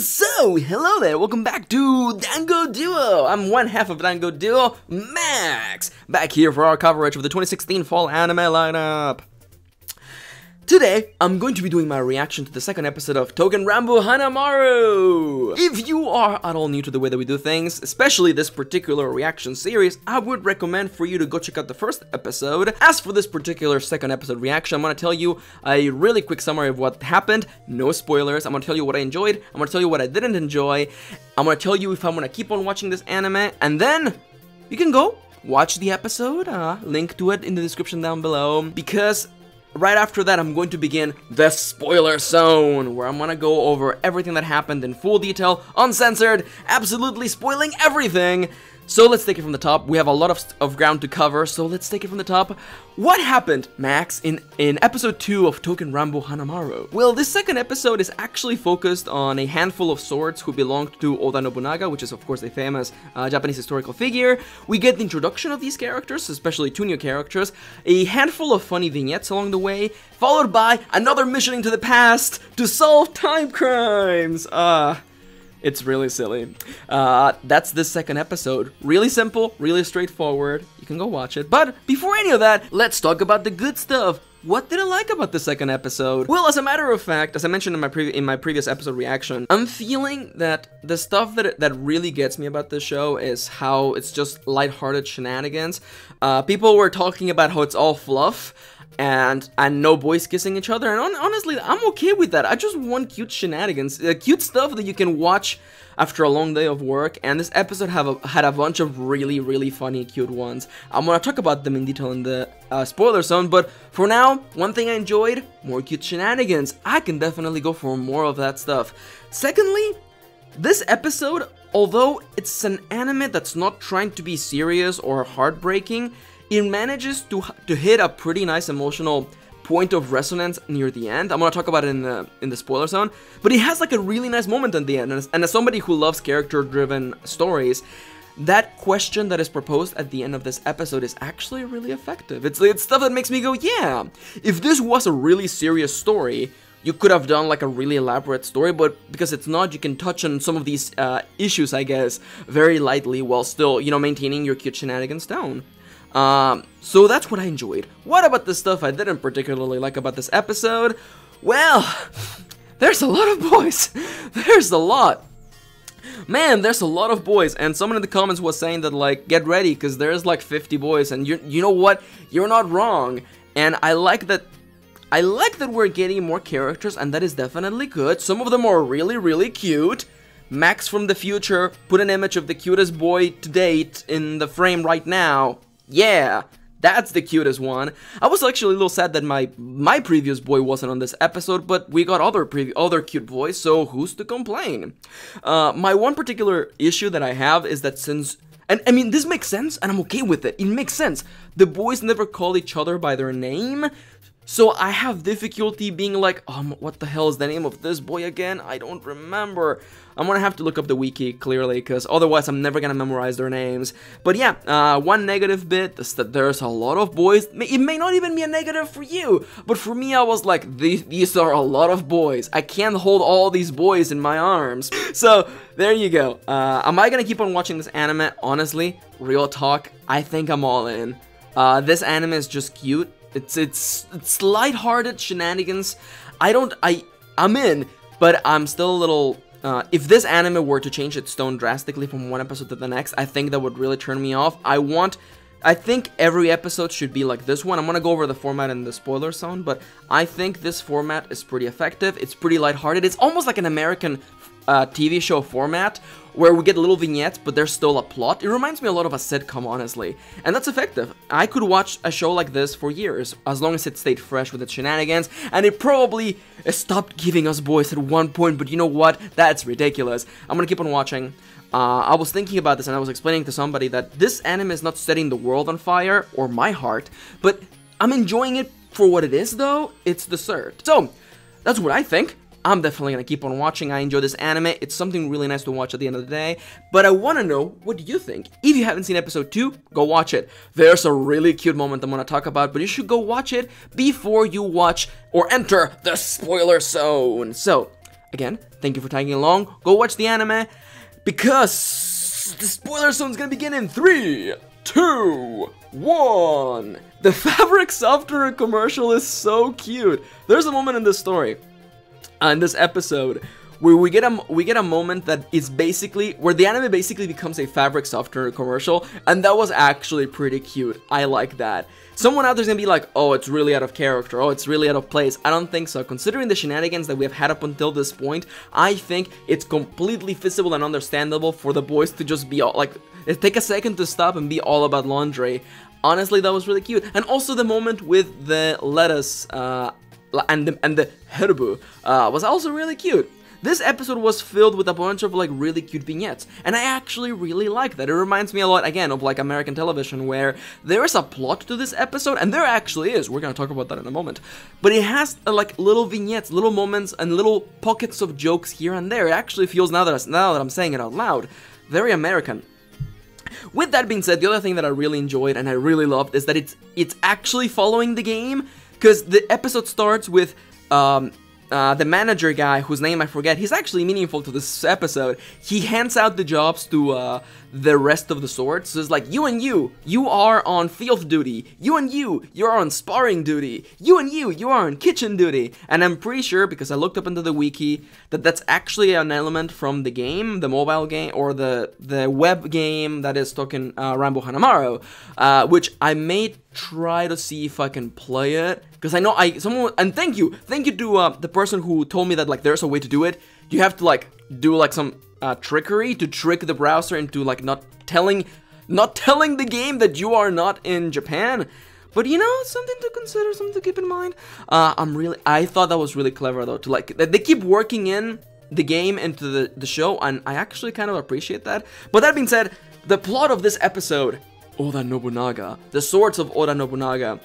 And so, hello there, welcome back to Dango Duo. I'm one half of Dango Duo, Max, back here for our coverage of the 2016 fall anime lineup. Today, I'm going to be doing my reaction to the second episode of Touken Ranbu Hanamaru. If you are at all new to the way that we do things, especially this particular reaction series, I would recommend for you to go check out the first episode. As for this particular second episode reaction, I'm going to tell you a really quick summary of what happened. No spoilers. I'm going to tell you what I enjoyed. I'm going to tell you what I didn't enjoy. I'm going to tell you if I'm going to keep on watching this anime, and then you can go watch the episode. Link to it in the description down below, because right after that, I'm going to begin the spoiler zone, where I'm gonna go over everything that happened in full detail, uncensored, absolutely spoiling everything. So let's take it from the top. We have a lot of ground to cover, so let's take it from the top. What happened, Max, in episode 2 of Touken Ranbu Hanamaru? Well, this second episode is actually focused on a handful of swords who belonged to Oda Nobunaga, which is of course a famous Japanese historical figure. We get the introduction of these characters, especially two new characters, a handful of funny vignettes along the way, followed by another mission into the past to solve time crimes. It's really silly. That's the second episode. Really simple, really straightforward. You can go watch it. But before any of that, let's talk about the good stuff. What did I like about the second episode? Well, as a matter of fact, as I mentioned in my previous episode reaction, I'm feeling that the stuff that really gets me about this show is how it's just lighthearted shenanigans. People were talking about how it's all fluff and no boys kissing each other, and honestly, I'm okay with that. I just want cute shenanigans, cute stuff that you can watch after a long day of work, and this episode had a bunch of really funny, cute ones. I'm gonna talk about them in detail in the spoiler zone, but for now, one thing I enjoyed, more cute shenanigans. I can definitely go for more of that stuff. Secondly, this episode, although it's an anime that's not trying to be serious or heartbreaking, it manages to hit a pretty nice emotional point of resonance near the end. I'm gonna talk about it in the spoiler zone, but it has like a really nice moment at the end, and as somebody who loves character-driven stories, that question that is proposed at the end of this episode is actually really effective. It's stuff that makes me go, yeah, if this was a really serious story, you could have done like a really elaborate story, but because it's not, you can touch on some of these issues, I guess, very lightly while still, you know, maintaining your cute shenanigans down. So that's what I enjoyed. What about the stuff I didn't particularly like about this episode? Well, there's a lot of boys. There's a lot. Man, there's a lot of boys, and someone in the comments was saying that, like, get ready, because there's like 50 boys, and you know what? You're not wrong. And I like that we're getting more characters, and that is definitely good. Some of them are really cute. Max from the future put an image of the cutest boy to date in the frame right now. Yeah, that's the cutest one. I was actually a little sad that my previous boy wasn't on this episode, but we got other cute boys, so who's to complain? My one particular issue that I have is that since, and I mean, this makes sense, and I'm okay with it. It makes sense. The boys never call each other by their name, so I have difficulty being like, what the hell is the name of this boy again? I don't remember. I'm gonna have to look up the wiki, clearly, because otherwise I'm never gonna memorize their names. But yeah, one negative bit is that there's a lot of boys. It may not even be a negative for you, but for me, I was like, these are a lot of boys. I can't hold all these boys in my arms. So, there you go. Am I gonna keep on watching this anime? Honestly, real talk, I think I'm all in. This anime is just cute. It's lighthearted shenanigans. I'm in, but I'm still a little. If this anime were to change its tone drastically from one episode to the next, I think that would really turn me off. I think every episode should be like this one. I'm gonna go over the format in the spoiler zone, but I think this format is pretty effective. It's pretty lighthearted. It's almost like an American TV show format, where we get little vignettes, but there's still a plot. It reminds me a lot of a sitcom, honestly, and that's effective. I could watch a show like this for years, as long as it stayed fresh with its shenanigans, and it probably stopped giving us boys at one point, but you know what? That's ridiculous. I'm gonna keep on watching. I was thinking about this, and I was explaining to somebody that this anime is not setting the world on fire, or my heart, but I'm enjoying it for what it is, though. It's dessert. So, that's what I think. I'm definitely gonna keep on watching. I enjoy this anime. It's something really nice to watch at the end of the day. But I wanna know, what do you think? If you haven't seen episode 2, go watch it. There's a really cute moment I'm gonna talk about, but you should go watch it before you watch or enter the spoiler zone. So, again, thank you for tagging along. Go watch the anime, because the spoiler zone's gonna begin in 3, 2, 1. The fabric softener commercial is so cute. There's a moment in this story, in this episode, where we get a moment that is basically where the anime basically becomes a fabric softener commercial, and that was actually pretty cute. I like that. Someone out there's gonna be like, oh, it's really out of character, oh, it's really out of place. I don't think so. Considering the shenanigans that we have had up until this point, I think it's completely feasible and understandable for the boys to just be all like, take a second to stop and be all about laundry. Honestly, that was really cute. And also the moment with the lettuce and the herbu was also really cute. This episode was filled with a bunch of like really cute vignettes, and I actually really like that. It reminds me a lot, again, of like American television, where there is a plot to this episode, and there actually is. We're gonna talk about that in a moment. But it has like little vignettes, little moments, and little pockets of jokes here and there. It actually feels, now that I'm saying it out loud, very American. With that being said, the other thing that I really enjoyed and I really loved is that it's actually following the game, because the episode starts with the manager guy, whose name I forget. He's actually meaningful to this episode. He hands out the jobs to the rest of the swords. So it's like, you and you are on field duty. You and you're on sparring duty. You and you are on kitchen duty. And I'm pretty sure, because I looked up into the wiki, that that's actually an element from the game, the mobile game, or the web game that is Touken Ranbu Hanamaru, which I may try to see if I can play it, because I know someone, and thank you to the person who told me that like there's a way to do it. You have to like do like some trickery to trick the browser into like not telling the game that you are not in Japan. But you know, something to consider, something to keep in mind. I thought that was really clever though, to like, they keep working in the game into the show, and I actually kind of appreciate that. But that being said, the plot of this episode, Oda Nobunaga, the swords of Oda Nobunaga,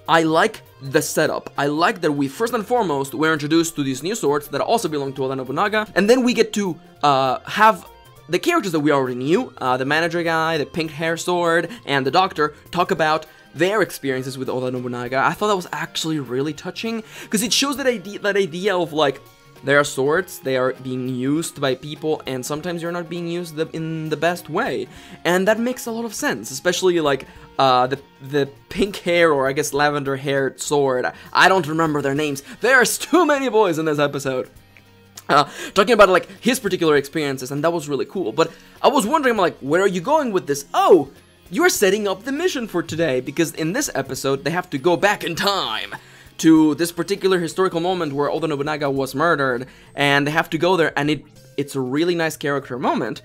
I like the setup. I like that we first and foremost we're introduced to these new swords that also belong to Oda Nobunaga, and then we get to have the characters that we already knew, the manager guy, the pink hair sword, and the doctor, talk about their experiences with Oda Nobunaga. I thought that was actually really touching, because it shows that idea of like, there are swords, they are being used by people, and sometimes you're not being used in the best way. And that makes a lot of sense, especially like the pink hair, or I guess lavender haired sword. I don't remember their names. There's too many boys in this episode. Talking about like his particular experiences, and that was really cool. But I was wondering, like, where are you going with this? Oh, you're setting up the mission for today, because in this episode they have to go back in time to this particular historical moment where Oda Nobunaga was murdered, and they have to go there, and it's a really nice character moment,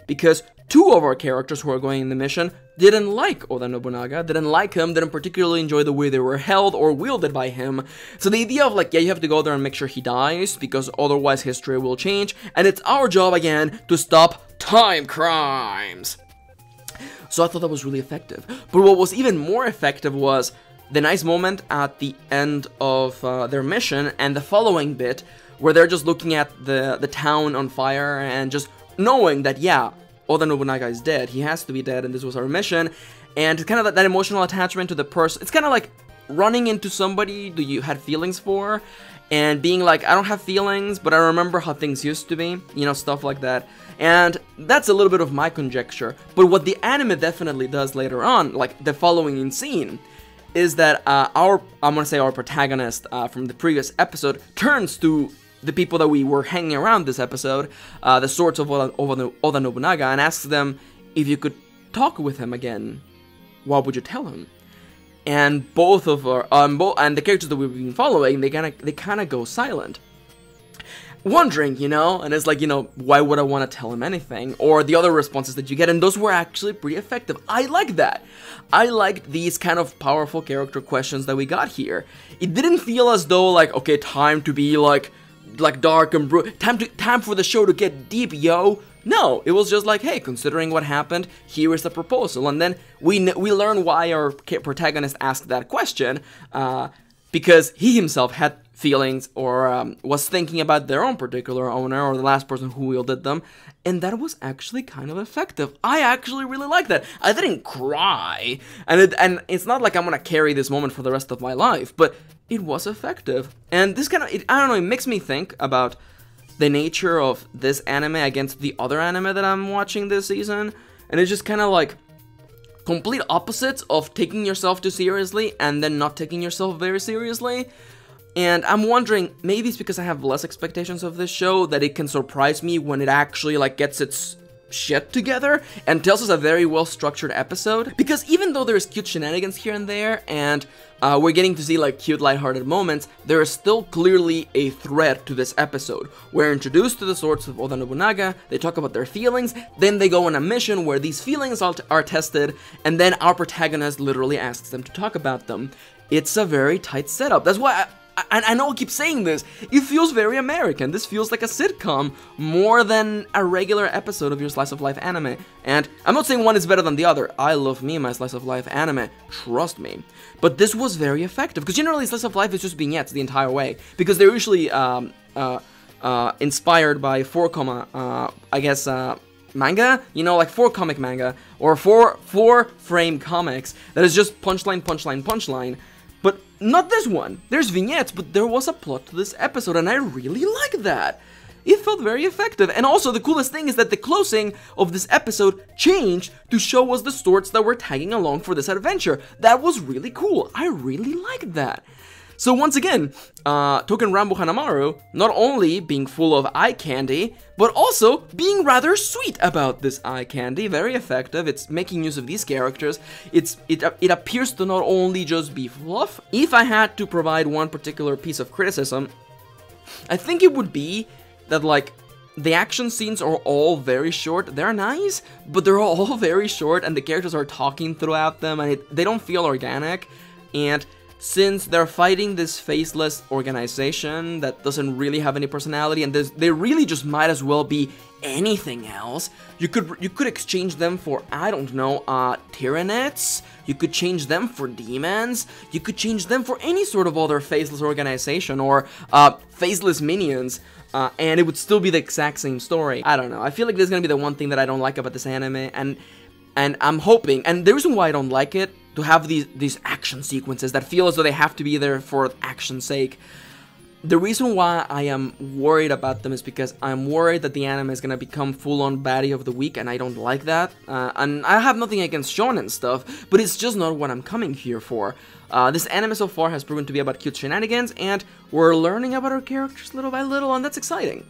because two of our characters who are going in the mission didn't like Oda Nobunaga, didn't like him, didn't particularly enjoy the way they were held or wielded by him. So the idea of like, yeah, you have to go there and make sure he dies, because otherwise history will change, and it's our job again to stop time crimes. So I thought that was really effective. But what was even more effective was the nice moment at the end of their mission, and the following bit where they're just looking at the town on fire and just knowing that, yeah, Oda Nobunaga is dead, he has to be dead, and this was our mission. And kind of that emotional attachment to the person. It's kind of like running into somebody that you had feelings for, and being like, I don't have feelings, but I remember how things used to be, you know, stuff like that. And that's a little bit of my conjecture. But what the anime definitely does later on, like the following scene, is that I'm gonna say our protagonist from the previous episode turns to the people that we were hanging around this episode, the swords of Oda Nobunaga, and asks them, if you could talk with him again, what would you tell him? And both of our and the characters that we've been following, they kind of go silent, wondering, you know, and it's like, you know, why would I want to tell him anything? Or the other responses that you get, and those were actually pretty effective. I like that. I liked these kind of powerful character questions that we got here. It didn't feel as though like, okay, time to be like dark and brutal, time for the show to get deep, yo. No, it was just like, hey, considering what happened, here is the proposal, and then we learn why our protagonist asked that question, because he himself had feelings, or was thinking about their own particular owner, or the last person who wielded them, and that was actually kind of effective. I actually really like that. I didn't cry, and it's not like I'm gonna carry this moment for the rest of my life, but it was effective. And this kind of, I don't know, it makes me think about the nature of this anime against the other anime that I'm watching this season. And it's just kind of like complete opposites of taking yourself too seriously and then not taking yourself very seriously. And I'm wondering, maybe it's because I have less expectations of this show that it can surprise me when it actually like gets its shit together and tells us a very well structured episode. Because even though there's cute shenanigans here and there, and we're getting to see like cute lighthearted moments, there is still clearly a thread to this episode. We're introduced to the swords of Oda Nobunaga, they talk about their feelings, then they go on a mission where these feelings are tested, and then our protagonist literally asks them to talk about them. It's a very tight setup. That's why I know I keep saying this, it feels very American. This feels like a sitcom more than a regular episode of your slice of life anime. And I'm not saying one is better than the other. I love me my slice of life anime, trust me. But this was very effective, because generally slice of life is just vignettes the entire way, because they're usually inspired by 4 manga, you know, like 4 comic manga, or 4 frame comics that is just punchline, punchline, punchline. But not this one. There's vignettes, but there was a plot to this episode, and I really like that. It felt very effective. And also, the coolest thing is that the closing of this episode changed to show us the swords that were tagging along for this adventure. That was really cool. I really liked that. So once again, Touken Ranbu Hanamaru not only being full of eye candy, but also being rather sweet about this eye candy. Very effective. It's making use of these characters. It appears to not only just be fluff. If I had to provide one particular piece of criticism, I think it would be that, like, the action scenes are all very short. They're nice, but they're all very short, and the characters are talking throughout them, and they don't feel organic. And since they're fighting this faceless organization that doesn't really have any personality, and they really just might as well be anything else. You could exchange them for, I don't know, tyranids. You could change them for demons. You could change them for any sort of other faceless organization, or faceless minions. And it would still be the exact same story. I don't know. I feel like this is gonna be the one thing that I don't like about this anime, and I'm hoping, and the reason why I don't like it, to have these action sequences that feel as though they have to be there for action's sake. The reason why I am worried about them is because I'm worried that the anime is gonna become full-on baddie of the week, and I don't like that. And I have nothing against shonen stuff, but it's just not what I'm coming here for. This anime so far has proven to be about cute shenanigans, and we're learning about our characters little by little, and that's exciting.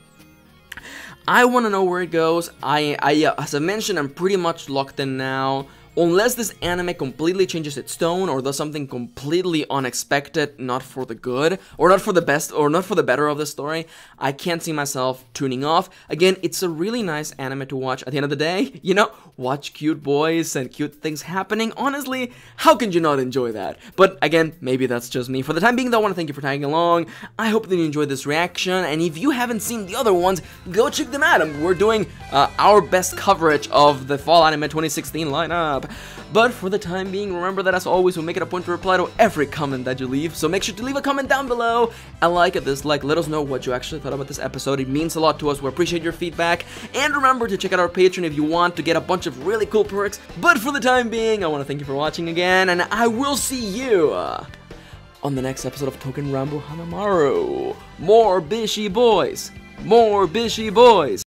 I want to know where it goes. As I mentioned, I'm pretty much locked in now. Unless this anime completely changes its tone or does something completely unexpected, not for the good, or not for the best, or not for the better of the story, I can't see myself tuning off. Again, it's a really nice anime to watch at the end of the day. You know, watch cute boys and cute things happening. Honestly, how can you not enjoy that? But again, maybe that's just me. For the time being though, I want to thank you for tagging along. I hope that you enjoyed this reaction, and if you haven't seen the other ones, go check them out. We're doing our best coverage of the Fall Anime 2016 lineup. But for the time being, remember that as always, we'll make it a point to reply to every comment that you leave, so make sure to leave a comment down below, a like, a dislike, let us know what you actually thought about this episode. It means a lot to us, we appreciate your feedback, and remember to check out our Patreon if you want to get a bunch of really cool perks. But for the time being, I want to thank you for watching again, and I will see you on the next episode of Touken Ranbu Hanamaru. More bishy boys! More bishy boys!